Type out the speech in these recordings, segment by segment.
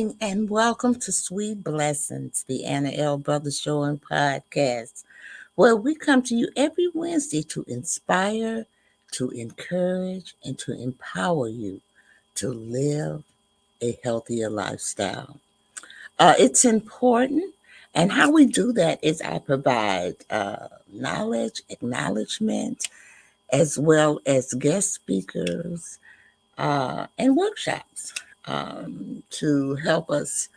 evening and welcome to Sweet Blessings, the Anna L. Brothers Show and Podcast, where we come to you every Wednesday to inspire, to encourage, and to empower you to live a healthier lifestyle. It's important, and how we do that is I provide knowledge, acknowledgement, as well as guest speakers and workshops to help us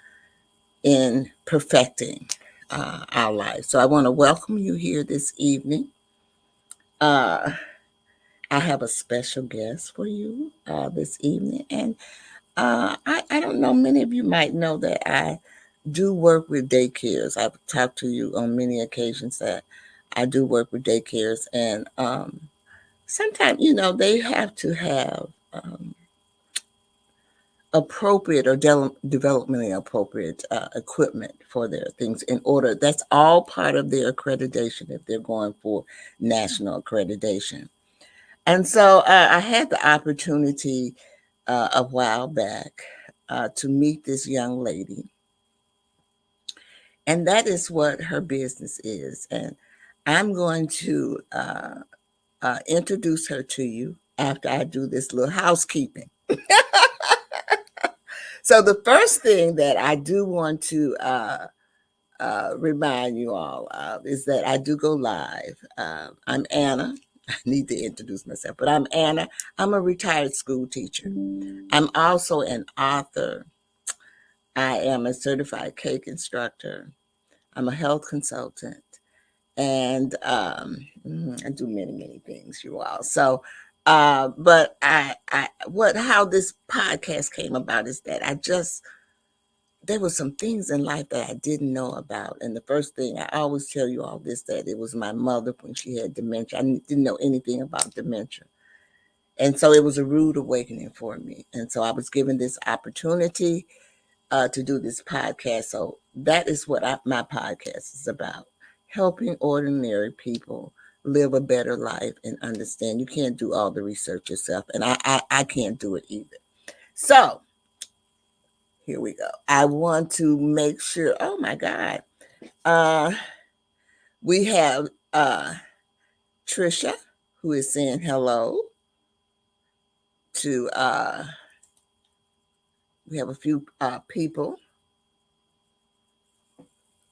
in perfecting our lives. So I want to welcome you here this evening. Uh, I have a special guest for you this evening. And I don't know, many of you might know that I do work with daycares. I've talked to you on many occasions that I do work with daycares. And sometimes, they have to have appropriate or developmentally appropriate equipment for their things in order. That's all part of their accreditation if they're going for national accreditation. And so I had the opportunity a while back to meet this young lady. And that is what her business is. And I'm going to introduce her to you after I do this little housekeeping. So the first thing that I do want to remind you all of is that I do go live. I'm Anna. I need to introduce myself, but I'm Anna. I'm a retired school teacher. I'm also an author. I am a certified cake instructor. I'm a health consultant, and I do many, many things, you all. So, but how this podcast came about is that there were some things in life that I didn't know about. And the first thing, I always tell you all this, that it was my mother when she had dementia. I didn't know anything about dementia. And so it was a rude awakening for me. And so I was given this opportunity to do this podcast. So that is what my podcast is about, helping ordinary people live a better life and understand you can't do all the research yourself. And I can't do it either. So here we go. I want to make sure, oh my God, we have Trisha, who is saying hello to, we have a few people.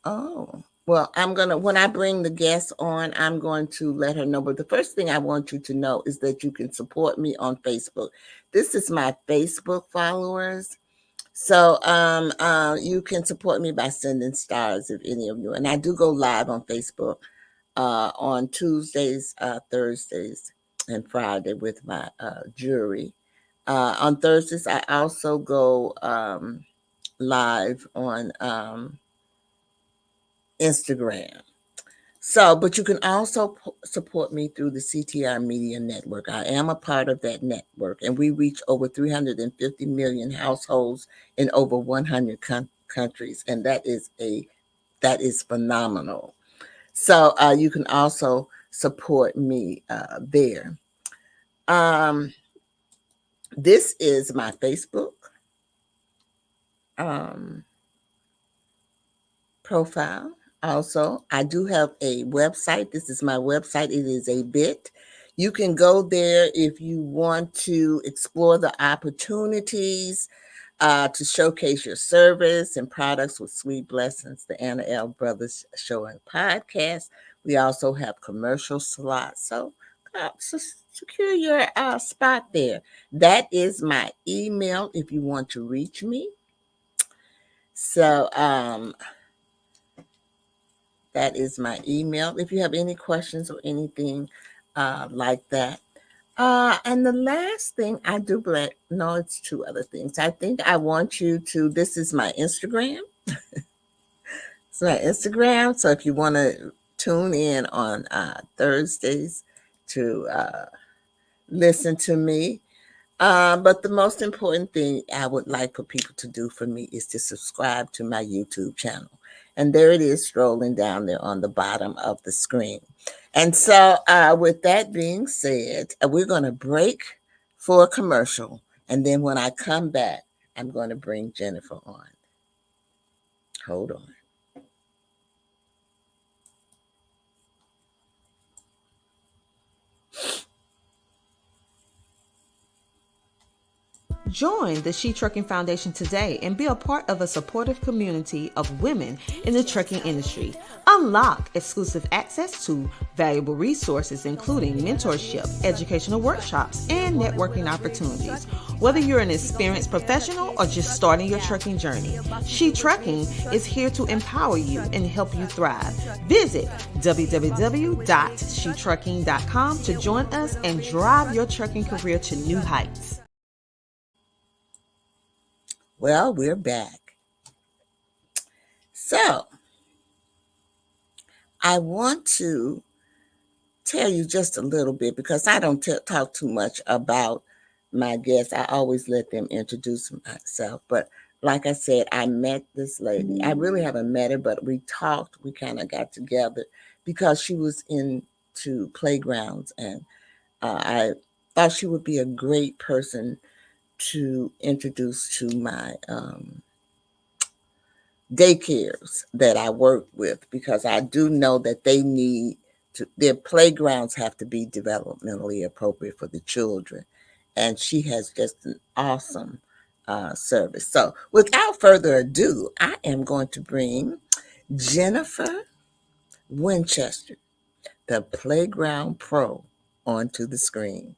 Oh, well, when I bring the guests on, I'm going to let her know. But the first thing I want you to know is that you can support me on Facebook. This is my Facebook followers. So you can support me by sending stars if any of you. And I do go live on Facebook on Tuesdays, Thursdays, and Friday with my jury. On Thursdays, I also go live on Instagram. So, but you can also support me through the CTR Media Network. I am a part of that network, and we reach over 350 million households in over 100 countries, and that is phenomenal. So you can also support me there. This is my Facebook profile. Also, I do have a website. This is my website. It is a bit. You can go there if you want to explore the opportunities to showcase your service and products with Sweet Blessings, the Anna L. Brothers Show and Podcast. We also have commercial slots. So secure your spot there. That is my email if you want to reach me. So that is my email if you have any questions or anything like that. And the last thing I do, no, it's two other things. I think I want you to, this is my Instagram. It's my Instagram. So if you want to tune in on Thursdays to listen to me. But the most important thing I would like for people to do for me is to subscribe to my YouTube channel. And there it is, strolling down there on the bottom of the screen. And so with that being said, we're going to break for a commercial. And then when I come back, I'm going to bring Jennifer on. Hold on. Join the She Trucking Foundation today and be a part of a supportive community of women in the trucking industry. Unlock exclusive access to valuable resources, including mentorship, educational workshops, and networking opportunities. Whether you're an experienced professional or just starting your trucking journey, She Trucking is here to empower you and help you thrive. Visit www.shetrucking.com to join us and drive your trucking career to new heights. Well, we're back. So, I want to tell you just a little bit because I don't talk too much about my guests. I always let them introduce myself. But like I said, I met this lady. I really haven't met her, but we talked. We kind of got together because she was into playgrounds, and I thought she would be a great person to introduce to my daycares that I work with, because I do know that they need to, their playgrounds have to be developmentally appropriate for the children. And she has just an awesome service. So, without further ado, I am going to bring Jennifer Winchester, the Playground Pro, onto the screen.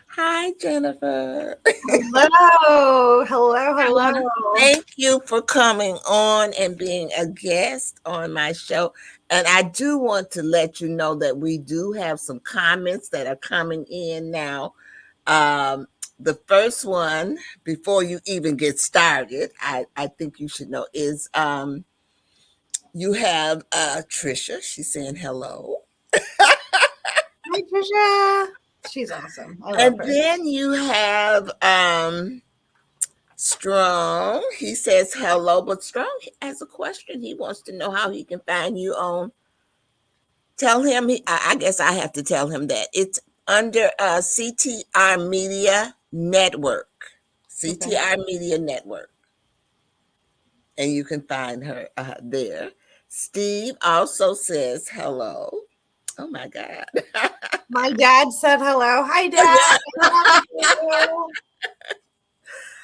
Hi, Jennifer. Hello, hello, I want to hello. thank you for coming on and being a guest on my show. And I do want to let you know that we do have some comments that are coming in now. Um, the first one, before you even get started, I think you should know, is you have Trisha. She's saying hello. Hi, Trisha. She's awesome. I love And her. then you have Strong. He says hello, but Strong has a question. He wants to know how he can find you on. Tell him. I guess I have to tell him that it's under CTR Media Network. Okay. CTR Media Network, and you can find her there. Steve also says hello. Oh my God. My dad said hello. Hi, Dad. I love you.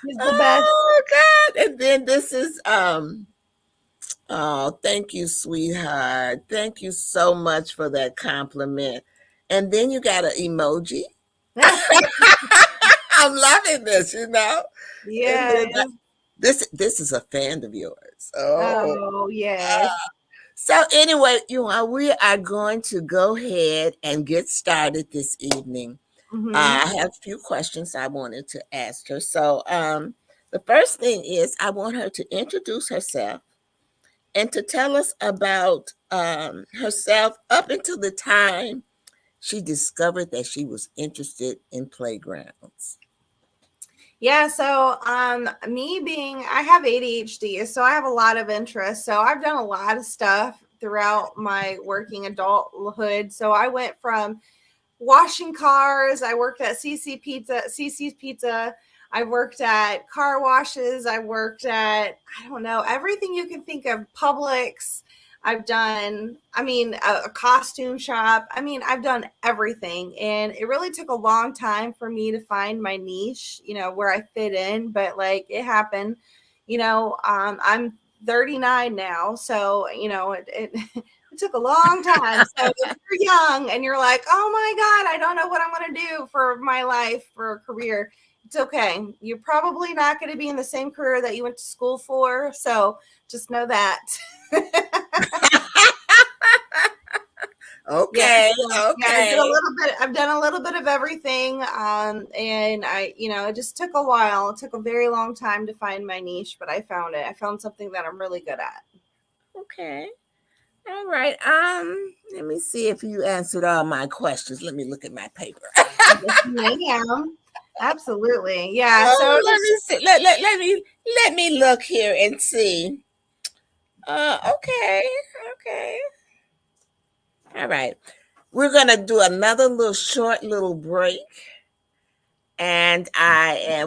He's the best. Oh God. And then this is oh, thank you, sweetheart. Thank you so much for that compliment. And then you got an emoji. I'm loving this, you know. And Yes. then this is a fan of yours. Oh, Oh, yes. so anyway, we are going to go ahead and get started this evening. Mm-hmm. I have a few questions I wanted to ask her. So, the first thing is I want her to introduce herself and to tell us about herself up until the time she discovered that she was interested in playgrounds. Yeah, so me being I have ADHD, so I have a lot of interests. So I've done a lot of stuff throughout my working adulthood. So I went from washing cars. I worked at CC's Pizza. I worked at car washes. I worked at, I don't know, everything you can think of, Publix. I've done, a costume shop. I've done everything. And it really took a long time for me to find my niche, where I fit in, but like it happened. I'm 39 now. So, it took a long time. So if you're young and you're like, oh my God, I don't know what I'm going to do for my life, for a career, it's okay. You're probably not going to be in the same career that you went to school for. So just know that. Yeah, Okay, yeah, I did a okay. little bit. I've done a little bit of everything, and it just took a while. It took a very long time to find my niche, but I found it. I found something that I'm really good at. Okay. All right. Let me see if you answered all my questions. Let me look at my paper. Yes, ma'am. Absolutely, yeah. So Oh, let me see. Let me look here and see. Okay. Okay. All right. We're gonna do another little short little break, and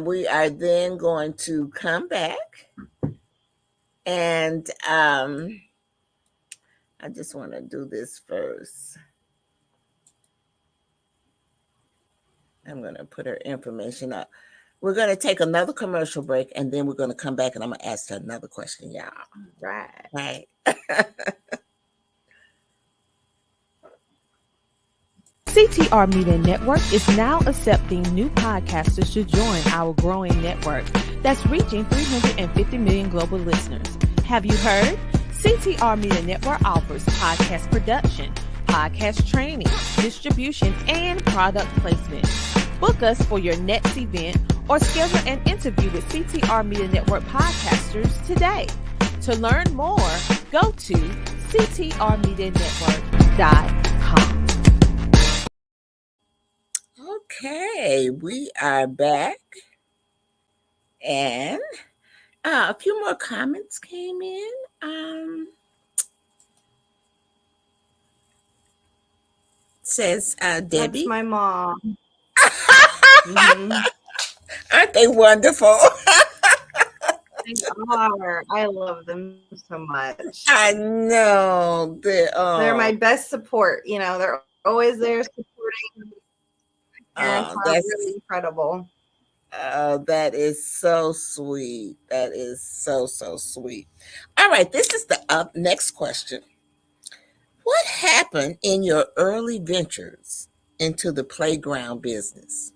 we are then going to come back And I just want to do this first. I'm going to put her information up. We're going to take another commercial break, and then we're going to come back, and I'm going to ask her another question, y'all. Right. Right. CTR Media Network is now accepting new podcasters to join our growing network that's reaching 350 million global listeners. Have you heard? CTR Media Network offers podcast production, podcast training, distribution, and product placement. Book us for your next event or schedule an interview with CTR Media Network podcasters today. To learn more, go to ctrmedianetwork.com. Okay, we are back. And a few more comments came in. Says Debbie. That's my mom. Aren't they wonderful? They are. I love them so much. I know. They're my best support. They're always there supporting. Parents are that's really incredible. that is so sweet. That is so sweet. All right, this is the next question. What happened in your early ventures into the playground business?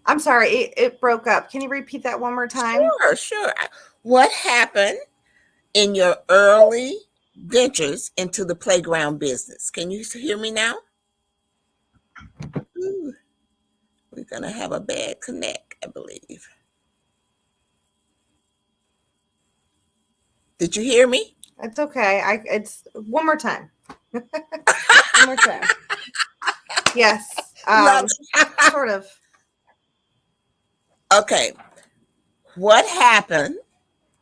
I'm sorry, it broke up. Can you repeat that one more time? Sure. What happened in your early ventures into the playground business? Can you hear me now? Ooh, we're going to have a bad connect, I believe. Did you hear me? It's okay. It's one more time. One more time. Yes. Sort of. Okay. What happened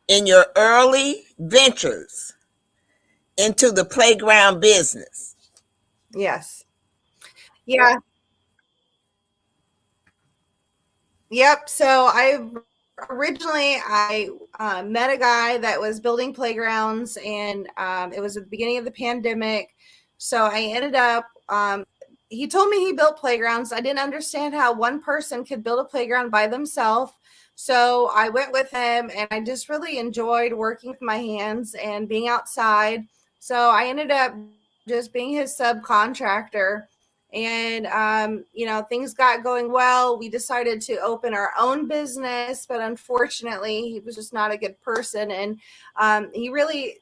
in your early ventures into the playground business? Yes. Yeah. Yep. So I met a guy that was building playgrounds, and it was at the beginning of the pandemic. So I ended up, he told me he built playgrounds. I didn't understand how one person could build a playground by themselves. So I went with him, and I just really enjoyed working with my hands and being outside. So I ended up just being his subcontractor. And things got going well. We decided to open our own business, but unfortunately he was just not a good person. And he really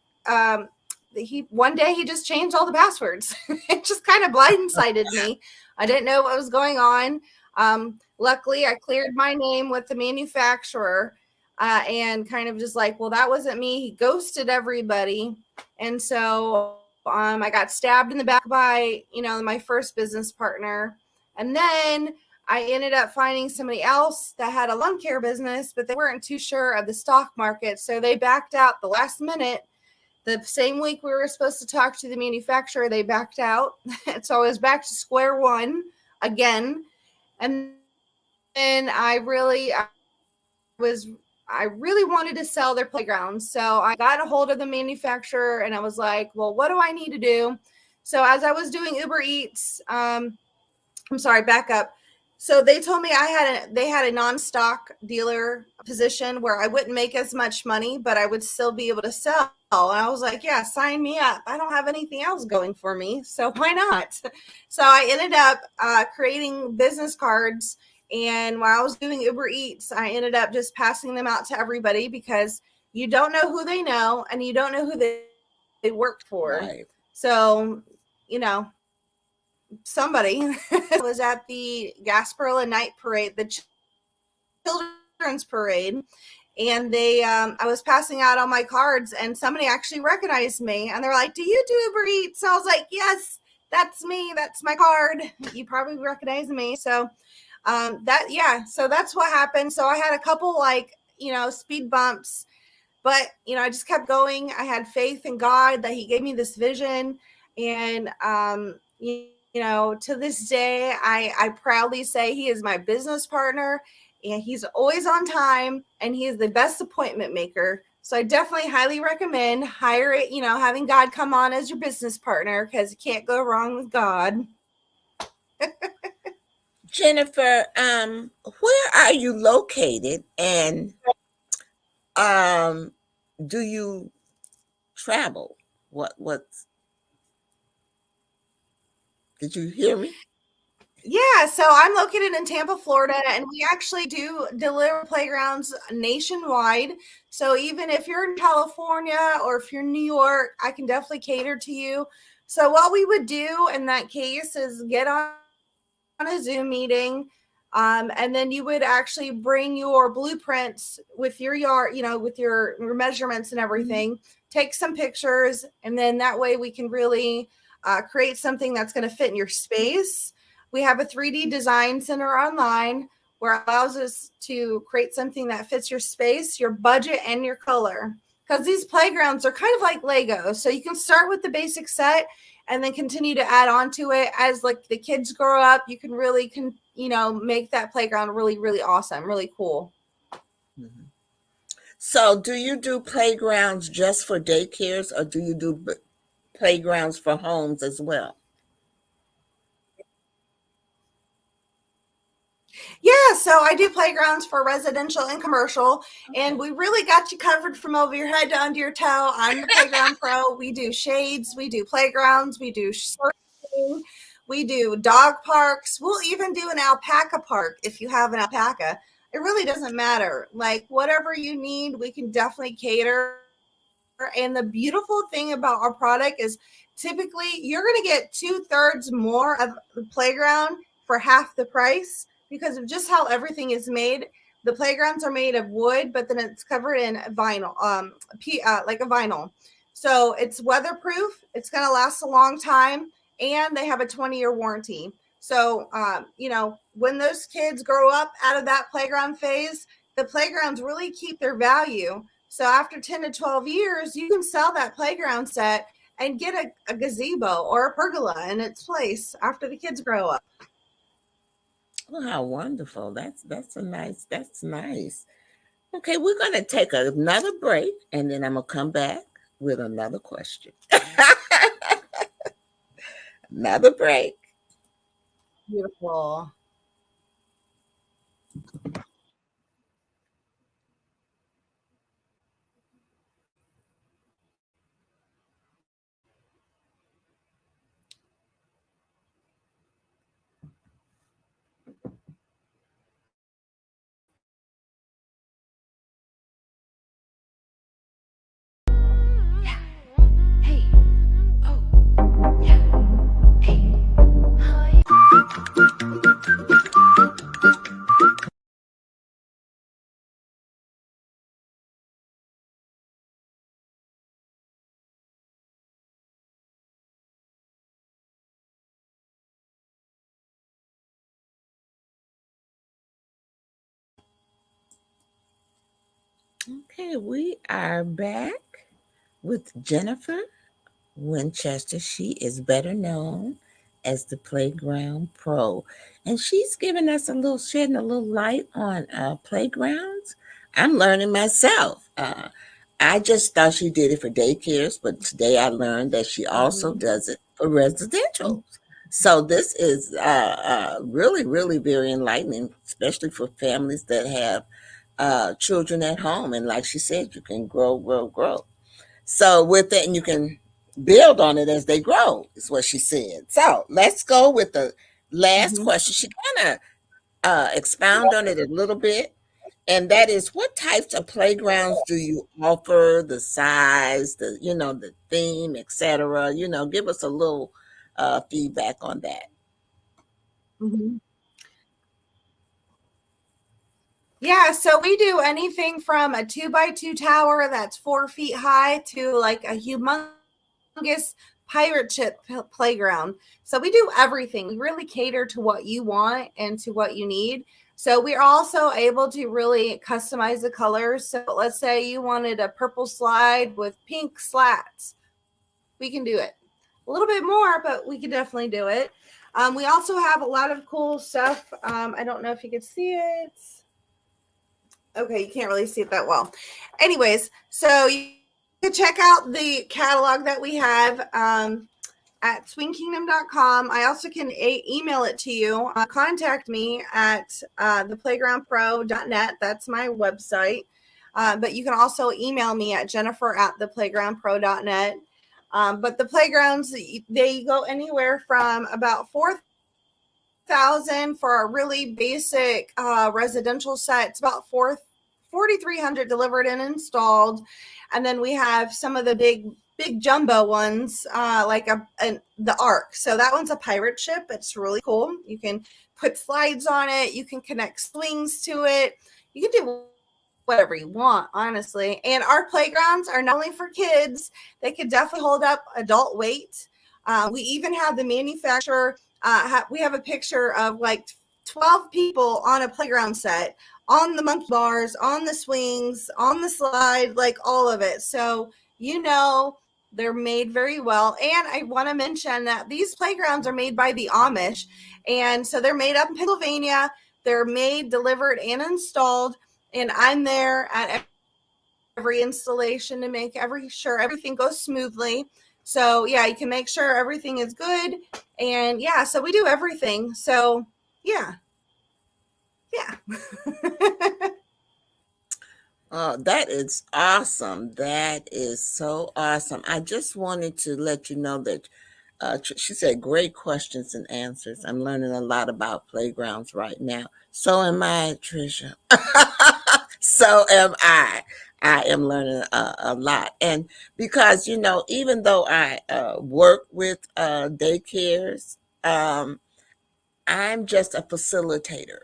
one day he just changed all the passwords. It just kind of blindsided me. I didn't know what was going on. Luckily I cleared my name with the manufacturer, and kind of just like, well, that wasn't me. He ghosted everybody. And so I got stabbed in the back by, my first business partner. And then I ended up finding somebody else that had a lawn care business, but they weren't too sure of the stock market. So they backed out the last minute. The same week we were supposed to talk to the manufacturer, they backed out. So I was back to square one again. And then I really wanted to sell their playgrounds. So I got a hold of the manufacturer, and I was like, well, what do I need to do? So as I was doing Uber Eats, I'm sorry, back up. So they told me they had a non-stock dealer position where I wouldn't make as much money, but I would still be able to sell. And I was like, yeah, sign me up. I don't have anything else going for me, so why not? So I ended up creating business cards. And while I was doing Uber Eats, I ended up just passing them out to everybody, because you don't know who they know and you don't know who they worked for. Right. So, somebody was at the Gasparilla Night Parade, the children's parade, and I was passing out all my cards, and somebody actually recognized me, and they're like, do you do Uber Eats? So I was like, yes, that's me. That's my card. You probably recognize me. So so that's what happened. So I had a couple speed bumps, but I just kept going. I had faith in God that he gave me this vision. And to this day, I proudly say he is my business partner, and he's always on time, and he is the best appointment maker. So I definitely highly recommend hire it, having God come on as your business partner, because you can't go wrong with God. Jennifer, where are you located, and um, do you travel? What's did you hear me? Yeah, so I'm located in Tampa, Florida, and we actually do deliver playgrounds nationwide. So even if you're in California or if you're in New York, I can definitely cater to you. So what we would do in that case is get on a Zoom meeting, and then you would actually bring your blueprints with your yard, with your measurements and everything. Take some pictures, and then that way we can really create something that's going to fit in your space. We have a 3D design center online where it allows us to create something that fits your space, your budget, and your color. Because these playgrounds are kind of like Lego. So you can start with the basic set and then continue to add on to it as like the kids grow up. You can really make that playground really, really awesome, really cool. Mhm. So, do you do playgrounds just for daycares, or do you do playgrounds for homes as well? Yeah, so I do playgrounds for residential and commercial, and we really got you covered from over your head to under your toe. I'm the playground pro. We do shades, we do playgrounds, we do surfing, we do dog parks. We'll even do an alpaca park if you have an alpaca. It really doesn't matter. Like whatever you need, we can definitely cater. And the beautiful thing about our product is typically you're going to get 2/3 more of the playground for half the price because of just how everything is made. The playgrounds are made of wood, but then it's covered in vinyl, like a vinyl. So it's weatherproof. It's going to last a long time, and they have a 20-year warranty. So, when those kids grow up out of that playground phase, the playgrounds really keep their value. So after 10 to 12 years, you can sell that playground set and get a gazebo or a pergola in its place after the kids grow up. Oh, how wonderful! That's nice. Okay, we're gonna take another break, and then I'm gonna come back with another question. Another break. Beautiful. Okay, we are back with Jennifer Winchester. She is better known as the Playground Pro, and she's giving us shedding a little light on playgrounds. I'm learning myself. I just thought she did it for daycares, but today I learned that she also Mhm. does it for residential. So this is really, really very enlightening, especially for families that have children at home. And like she said, you can grow, grow, grow. So with it, and you can build on it as they grow, is what she said. So let's go with the last Mhm. question. She kind of expound on it a little bit, and that is, what types of playgrounds do you offer? The size, the theme, etc. Give us a little feedback on that. Mhm. Yeah, so we do anything from a 2x2 tower that's 4 feet high to like a humongous pirate ship playground. So we do everything. We really cater to what you want and to what you need. So we're also able to really customize the colors. So let's say you wanted a purple slide with pink slats. We can do it. A little bit more, but we can definitely do it. We also have a lot of cool stuff. I don't know if you can see it. Okay, you can't really see it that well. Anyways, so you can check out the catalog that we have at swingkingdom.com. I also can email it to you. Contact me at theplaygroundpro.net. That's my website. But you can also email me at jennifer at theplaygroundpro.net. But the playgrounds, they go anywhere from about 4,000 for a really basic residential set. It's about 4,300 delivered and installed. And then we have some of the big jumbo ones, like the Ark. So that one's a pirate ship. It's really cool. You can put slides on it. You can connect swings to it. You can do whatever you want, honestly. And our playgrounds are not only for kids, they could definitely hold up adult weight. We even have the manufacturer. We have a picture of like 12 people on a playground set, on the monkey bars, on the swings, on the slide, like all of it. So, they're made very well. And I want to mention that these playgrounds are made by the Amish. And so they're made up in Pennsylvania. They're made, delivered, and installed. And I'm there at every installation to make sure everything goes smoothly. So, yeah, you can make sure everything is good. And yeah, so we do everything. So, yeah, yeah. Oh, that is awesome. That is so awesome. I just wanted to let you know that she said great questions and answers. I'm learning a lot about playgrounds right now. So am I, Trisha. So am I. I am learning a lot. And because, even though I work with daycares, I'm just a facilitator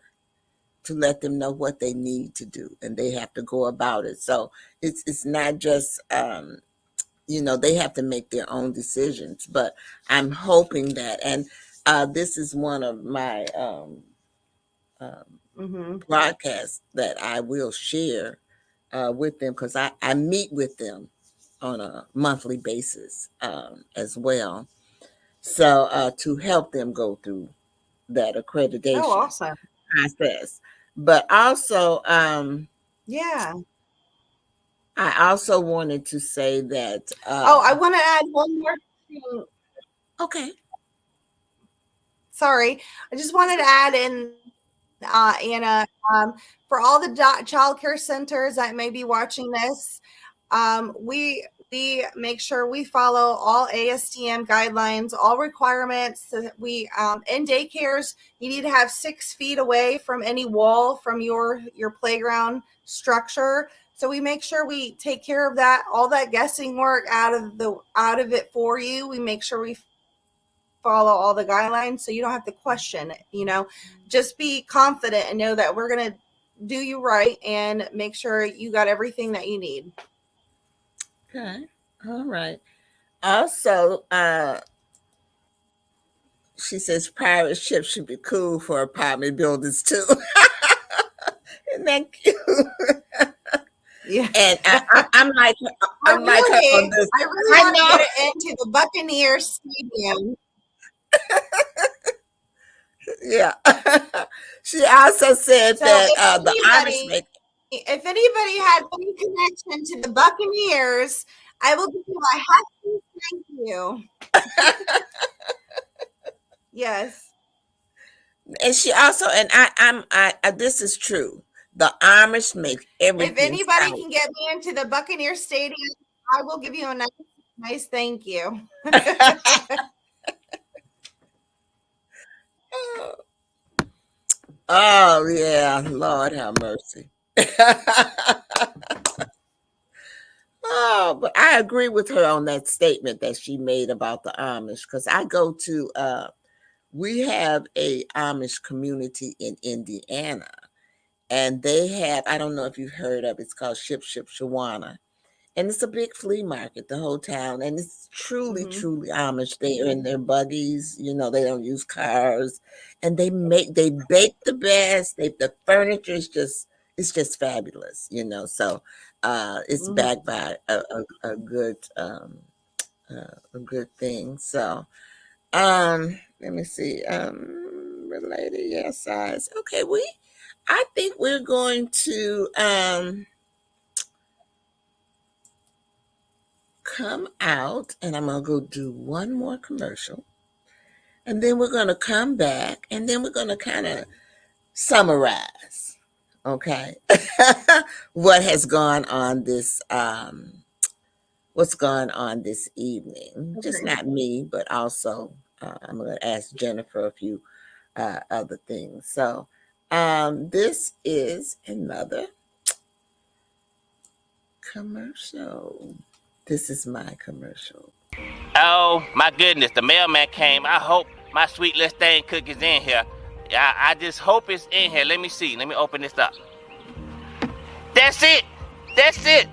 to let them know what they need to do, and they have to go about it. So it's not just they have to make their own decisions. But I'm hoping that, and this is one of my Mm-hmm. broadcasts that I will share with them, because I meet with them on a monthly basis as well. So to help them go through that Oh, accreditation awesome. process. But also, Yeah. I also wanted to say that, Oh, I want to add one more thing. okay, Sorry. I just wanted to add in, Anna, for all the child care centers that may be watching this, we make sure we follow all ASTM guidelines, all requirements. We in daycares, you need to have 6 feet away from any wall from your playground structure. So we make sure we take care of that, all that guessing work out of it for you. We make sure we follow all the guidelines so you don't have to question it. Just be confident and know that we're gonna do you right and make sure you got everything that you need. okay, all right. Also, she says private ships should be cool for apartment buildings too. Isn't that cute? Yeah. And I'm like her on this. I really I want to get know. it into the Buccaneer Stadium. Yeah. She also said So that the Amish make. if anybody had any connection to the Buccaneers, I will give you a hefty thank you. Yes. And she also, and this is true. The Amish make If everything anybody sound. can get me into the Buccaneer Stadium, I will give you a nice thank you. Oh yeah, Lord have mercy. Oh, but I agree with her on that statement that she made about the Amish, because I go to we have a Amish community in Indiana, and they have, I don't know if you've heard of it, it's called Ship Shawana. And it's a big flea market, the whole town, and it's truly, Hmm. truly Amish. They are in their buggies, they don't use cars, and they bake the best. The furniture is just it's just fabulous, So it's Hmm. backed by a good thing. So let me see, related, yeah, size. Okay, I think we're going to come out, and I'm going to go do one more commercial. And then we're going to come back, and then we're going to kind of summarize, okay, what has gone on this what's gone on this evening. Just Okay. not me, but also I'm going to ask Jennifer a few other things. So this is another commercial. This is my commercial. Oh my goodness, the mailman came. I hope my sweet little thing cookie's in here. I just hope it's in here. Let me see. Let me open this up. That's it. That's it.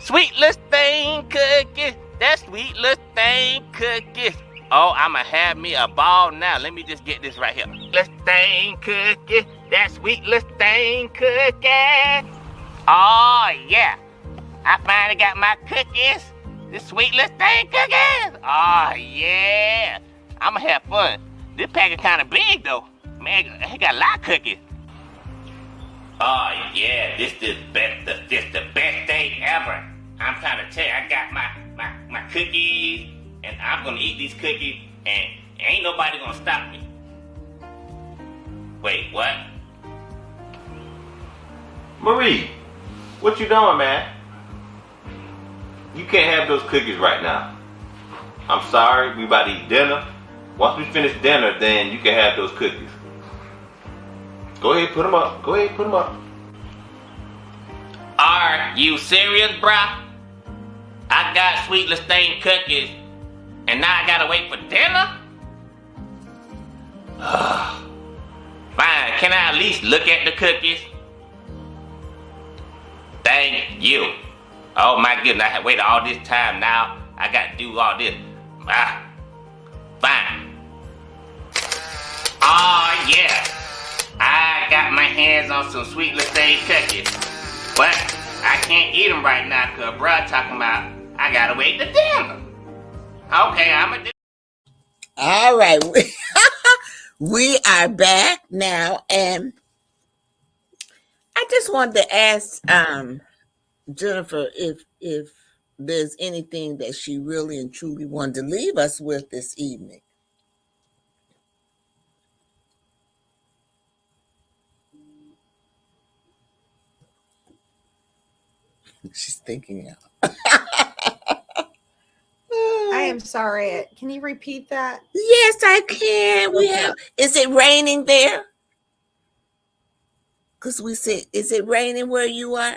Sweet little thing cookie. That sweet little thing cookie. Oh, I'ma have me a ball now. Let me just get this right here. Little thing cookie. That sweet little thing cookie. Oh yeah. I finally got my cookies. This sweet little thing cookies. Oh yeah. I'ma have fun. This package kinda big though. Man, it got a lot of cookies. Oh yeah, this the best day ever. I'm trying to tell you, I got my cookies, and I'm gonna eat these cookies, and ain't nobody gonna stop me. Wait, what? Marie, what you doing, man? You can't have those cookies right now. I'm sorry, we about to eat dinner. Once we finish dinner, then you can have those cookies. Go ahead, put them up. Go ahead, put them up. Are you serious, bruh? I got sweet Lestain cookies, and now I gotta wait for dinner? Fine, can I at least look at the cookies? Thank you. Oh my goodness, I have waited all this time now. I gotta do all this. Fine. Oh yeah. I got my hands on some sweet Lestain cookies. But I can't eat them right now because bruh talking about I gotta wait to dinner. Okay, I'ma do. All right. We are back now, and I just wanted to ask Jennifer if there's anything that she really and truly wanted to leave us with this evening. She's thinking out. I am sorry. Can you repeat that? Yes, I can. We have. Is it raining there? Because we said, is it raining where you are?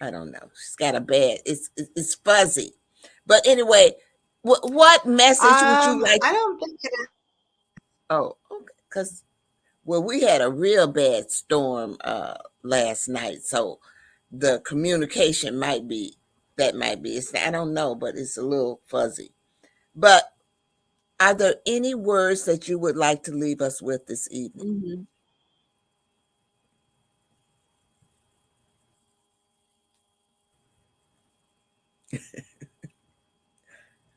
I don't know. She's got a bad. It's fuzzy. But anyway, what message would you like? I don't think it is. Oh, okay. Because we had a real bad storm last night, so the communication might be It's, I don't know, but it's a little fuzzy. But are there any words that you would like to leave us with this evening? Mm-hmm.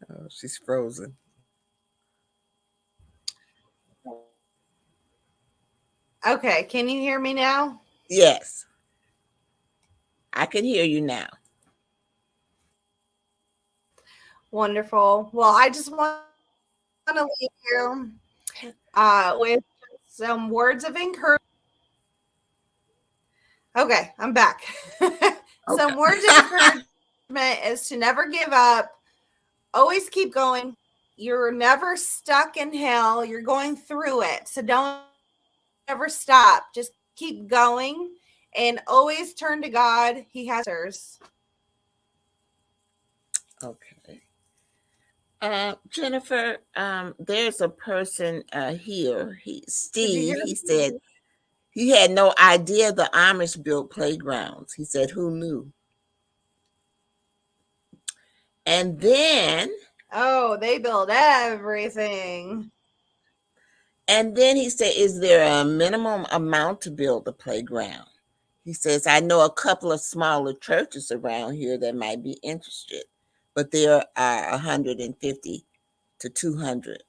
Oh, she's frozen. Okay, can you hear me now? Yes, I can hear you now. Wonderful. Well, I just want to leave you with some words of encouragement. Okay, I'm back. Some Okay. words of encouragement is to never give up, always keep going. You're never stuck in hell. You're going through it. So don't ever stop. Just keep going and always turn to God. He has answers. Okay. Jennifer, there's a person here. Did you hear Steve, he me? said he had no idea the Amish built playgrounds. He said, who knew? And then Oh, they build everything. he said, is there a minimum amount to build a playground? He says, I know a couple of smaller churches around here that might be interested, but there are 150 to 200.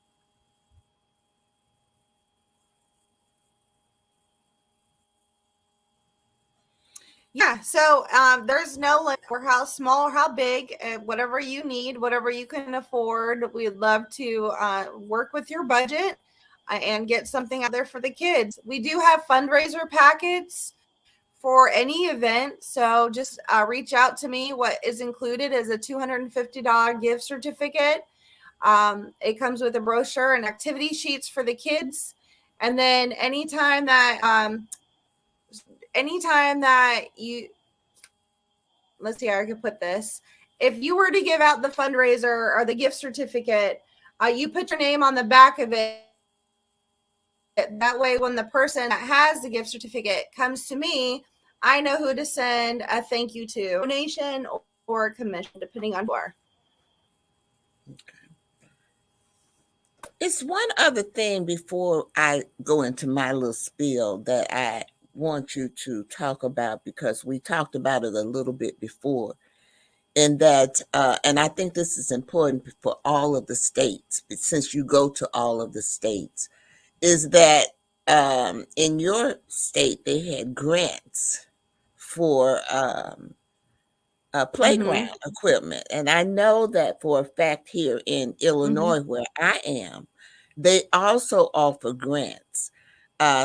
Yeah, so there's no limit for how small or how big, whatever you need, whatever you can afford. We'd love to work with your budget and get something out there for the kids. We do have fundraiser packets for any event. So just reach out to me. What is included is a $250 gift certificate. It comes with a brochure and activity sheets for the kids. And then anytime that you, let's see how I can put this. If you were to give out the fundraiser or the gift certificate, you put your name on the back of it. That way, when the person that has the gift certificate comes to me, I know who to send a thank you to, donation or a commission, depending on where. It's one other thing before I go into my little spiel that I want you to talk about, because we talked about it a little bit before, and that and I think this is important for all of the states, since you go to all of the states, is that in your state they had grants for playground Mm-hmm. equipment. And I know that for a fact here in Illinois, Mm-hmm. where I am, they also offer grants.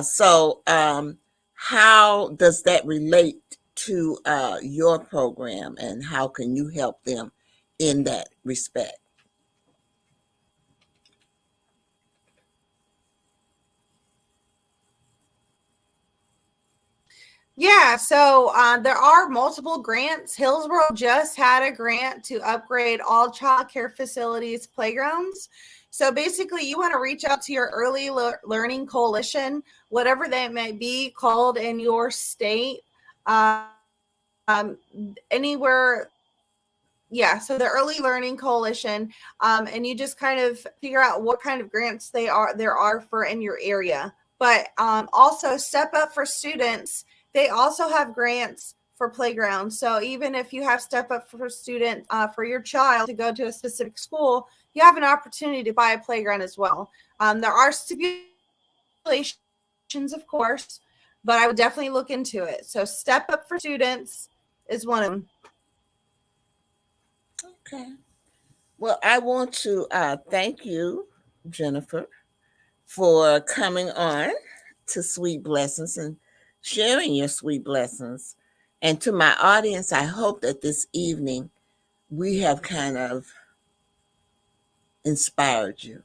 So, how does that relate to your program, and how can you help them in that respect? Yeah, so there are multiple grants. Hillsborough just had a grant to upgrade all child care facilities playgrounds. So basically, you want to reach out to your early learning coalition, whatever that may be called in your state. Um, Anywhere, yeah, so the early learning coalition, and you just kind of figure out what kind of grants there are for in your area. But also Step Up for Students, they also have grants for playgrounds. So even if you have Step Up for Student for your child to go to a specific school, you have an opportunity to buy a playground as well. There are stipulations, of course, but I would definitely look into it. So Step Up for Students is one of them. Okay. Well, I want to thank you, Jennifer, for coming on to Sweet Blessings and sharing your sweet blessings. And to my audience, I hope that this evening we have kind of inspired you.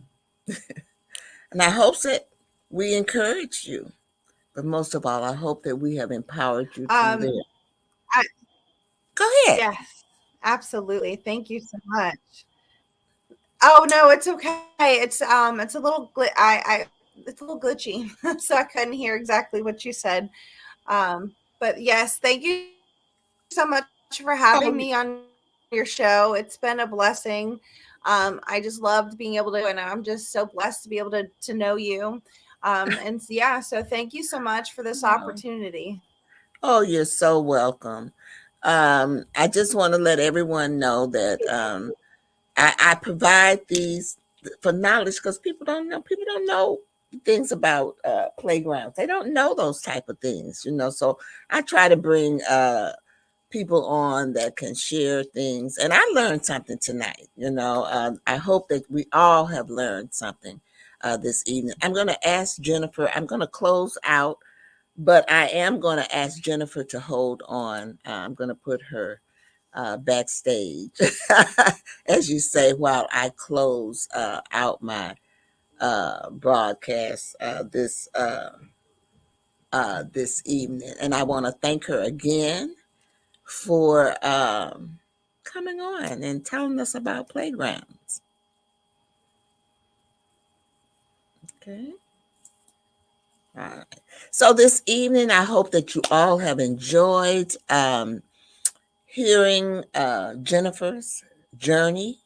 And I hope that we encouraged you. But most of all, I hope that we have empowered you to Um, live. I, Go ahead. yes, absolutely. Thank you so much. Oh no, it's okay. It's a little it's a little glitchy, so I couldn't hear exactly what you said. But yes, thank you so much for having Oh, me on your show. It's been a blessing. I just loved being able to, and I'm just so blessed to be able to know you. And yeah, so thank you so much for this oh, opportunity. oh, you're so welcome. I just want to let everyone know that I provide these for knowledge, because people don't know things about playgrounds. They don't know those type of things, so I try to bring people on that can share things, and I learned something tonight. I hope that we all have learned something this evening. I'm going to ask Jennifer, I'm going to close out, but I am going to ask Jennifer to hold on. I'm going to put her backstage, as you say, while I close out my broadcast this evening. And I want to thank her again for coming on and telling us about playgrounds. Okay. All right. So this evening, I hope that you all have enjoyed hearing Jennifer's journey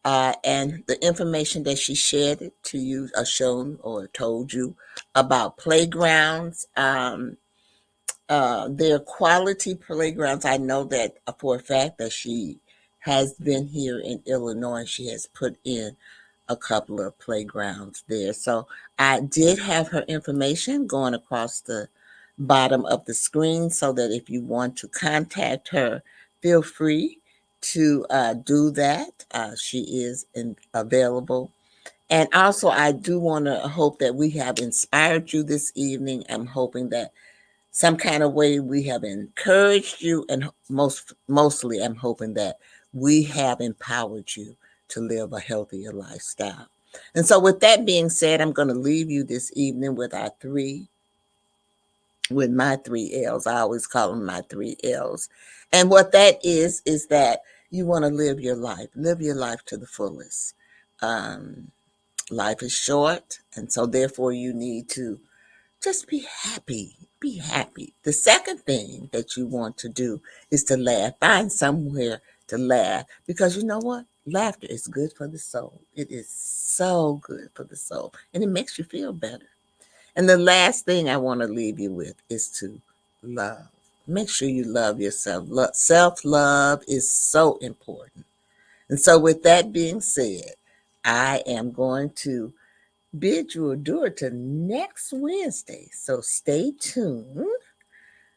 and the information that she shared to you, shown or told you about playgrounds. They're quality playgrounds. I know that for a fact that she has been here in Illinois. She has put in a couple of playgrounds there. So I did have her information going across the bottom of the screen so that if you want to contact her, feel free to do that. She is available. And also, I do want to hope that we have inspired you this evening. I'm hoping that some kind of way we have encouraged you, and mostly I'm hoping that we have empowered you to live a healthier lifestyle. And so with that being said, I'm going to leave you this evening with my 3 L's. I always call them my 3 L's. And what that is that you want to live your life to the fullest. Life is short, and so therefore you need to just be happy. Be happy. The second thing that you want to do is to laugh. Find somewhere to laugh, because you know what? Laughter is good for the soul. It is so good for the soul, and it makes you feel better. And the last thing I want to leave you with is to love. Make sure you love yourself. Self-love is so important. And so with that being said, I am going to bid you adieu to next Wednesday. So stay tuned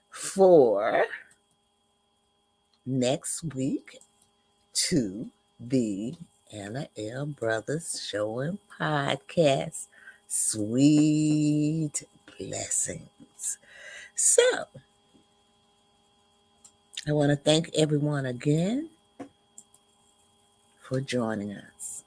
for next week to the Anna L. Brothers Show and Podcast. Sweet blessings. So I want to thank everyone again for joining us.